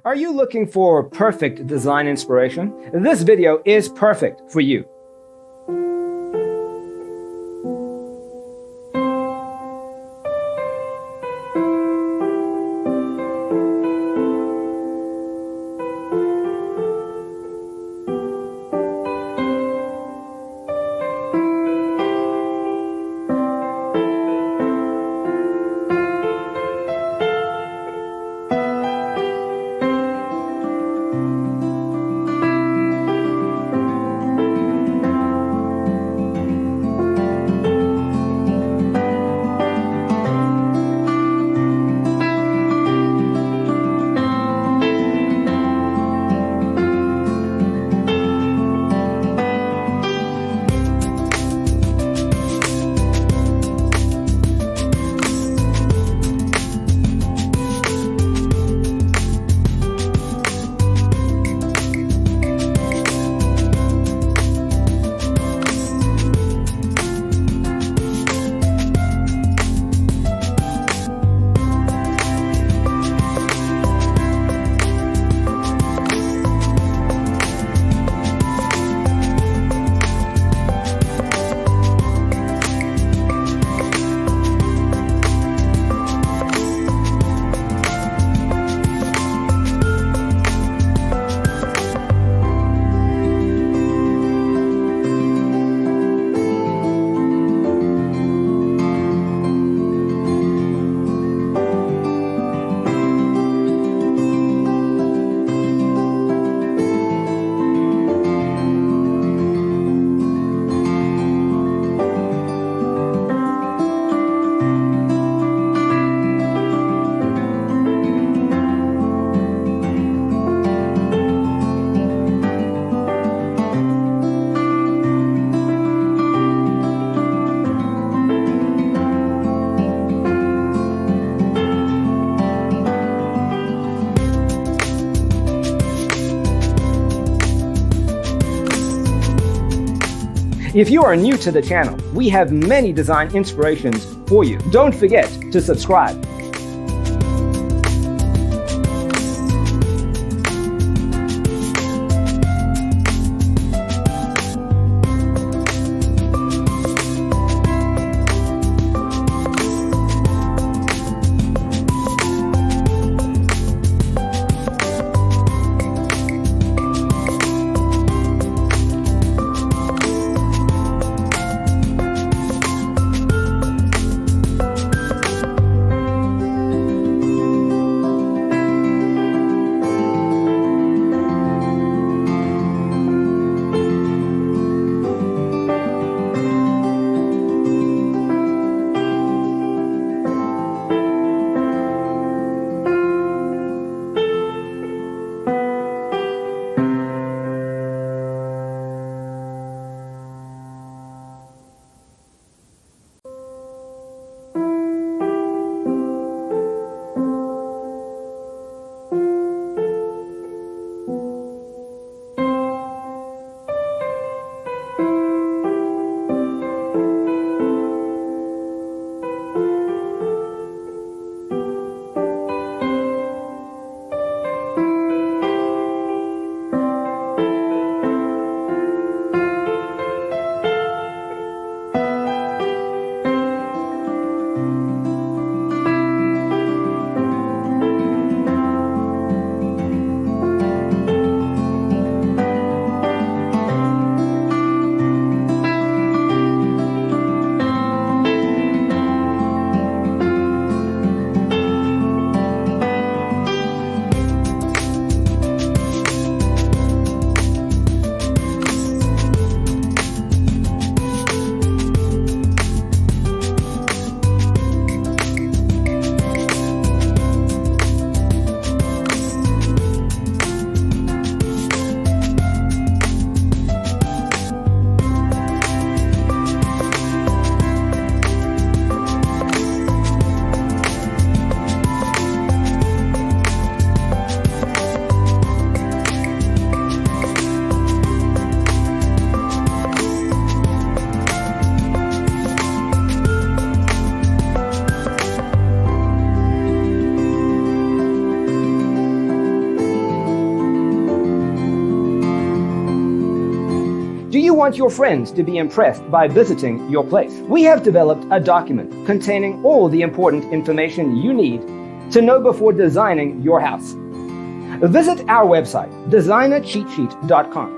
Are you looking for perfect design inspiration? This video is perfect for you. If you are new to the channel, we have many design inspirations for you. Don't forget to subscribe. want your friends to be impressed by visiting your place. We have developed a document containing all the important information you need to know before designing your house. Visit our website, designercheatsheet.com.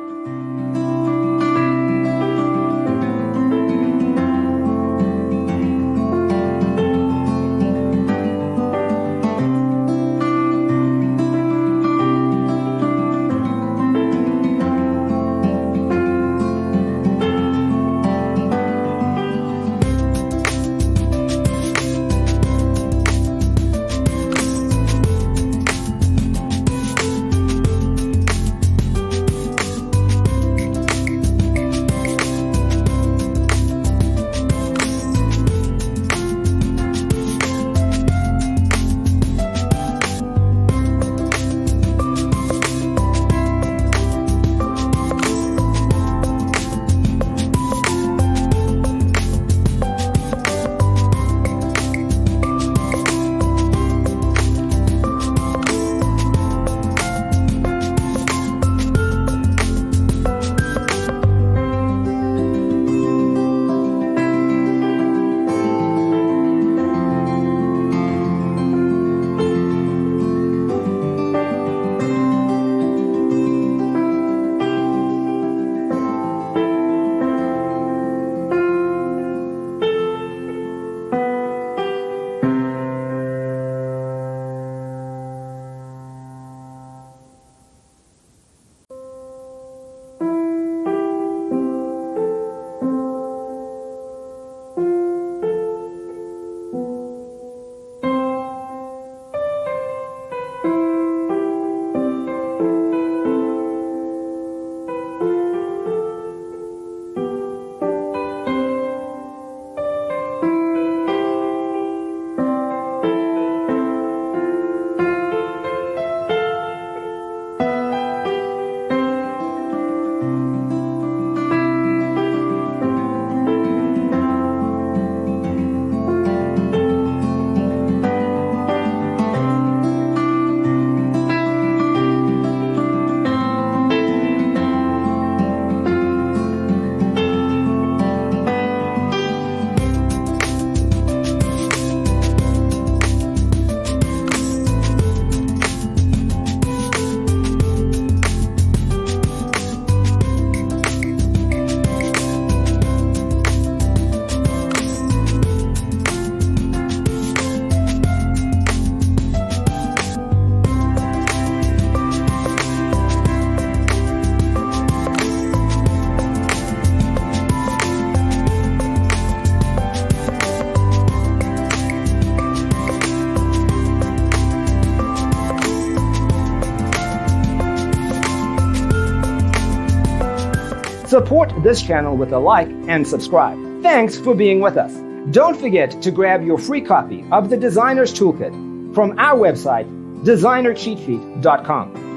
Support this channel with a like and subscribe. Thanks for being with us. Don't forget to grab your free copy of the Designer's Toolkit from our website, designercheatsheet.com.